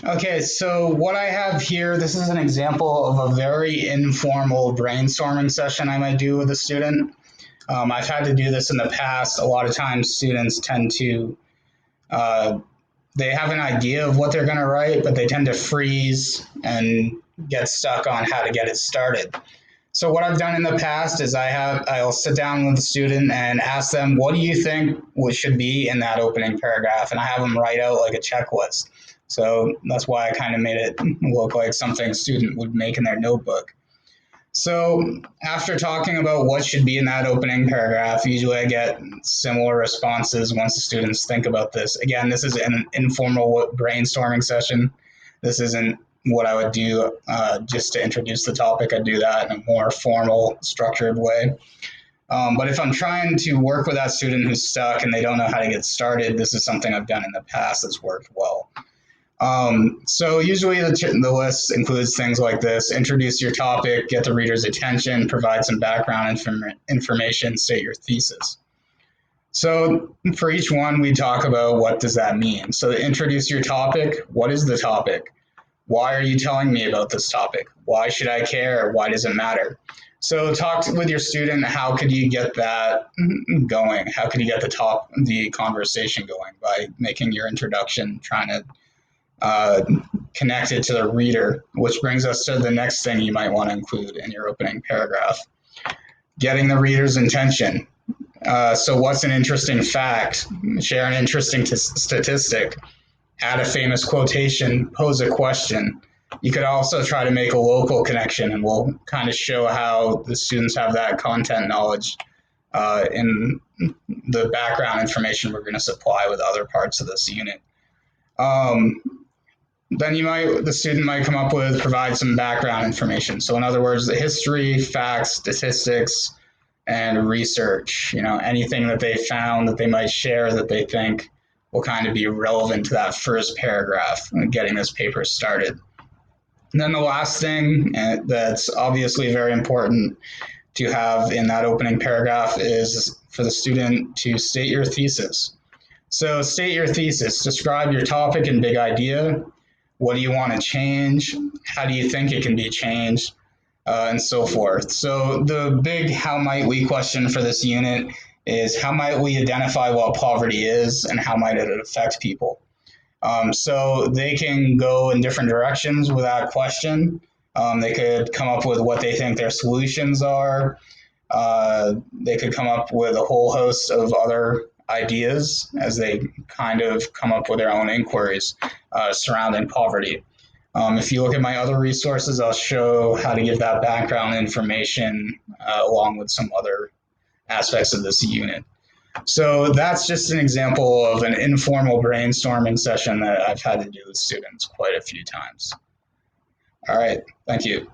Okay, so what I have here, this is an example of a very informal brainstorming session I might do with a student. I've had to do this in the past. A lot of times students tend to, uh, they have an idea of what they're going to write, but they tend to freeze and get stuck on how to get it started. So what I've done in the past is I'll sit down with the student and ask them, what do you think what should be in that opening paragraph? And I have them write out like a checklist. So that's why I kind of made it look like something a student would make in their notebook. So after talking about what should be in that opening paragraph, usually I get similar responses once the students think about this. Again, this is an informal brainstorming session. This isn't what I would do just to introduce the topic. I'd do that in a more formal, structured way. But if I'm trying to work with that student who's stuck and they don't know how to get started, this is something I've done in the past that's worked well. So usually the list includes things like this: introduce your topic, get the reader's attention, provide some background information, state your thesis. So for each one, we talk about what does that mean. So introduce your topic. What is the topic? Why are you telling me about this topic? Why should I care? Why does it matter? So talk with your student. How could you get that going? How could you get the conversation going by making your introduction, trying to connected to the reader, which brings us to the next thing you might want to include in your opening paragraph: getting the reader's intention. So what's an interesting fact? Share an interesting statistic, add a famous quotation, pose a question. You could also try to make a local connection, and we'll kind of show how the students have that content knowledge in the background information we're going to supply with other parts of this unit. Then the student might come up with, provide some background information. So in other words, the history, facts, statistics, and research, anything that they found that they might share that they think will kind of be relevant to that first paragraph and getting this paper started. And then the last thing that's obviously very important to have in that opening paragraph is for the student to state your thesis. So state your thesis, describe your topic and big idea. What do you want to change? How do you think it can be changed? And so forth. So the big how might we question for this unit is: how might we identify what poverty is and how might it affect people? So they can go in different directions with that question. They could come up with what they think their solutions are. They could come up with a whole host of other ideas as they kind of come up with their own inquiries surrounding poverty. If you look at my other resources, I'll show how to give that background information along with some other aspects of this unit. So that's just an example of an informal brainstorming session that I've had to do with students quite a few times. All right, thank you.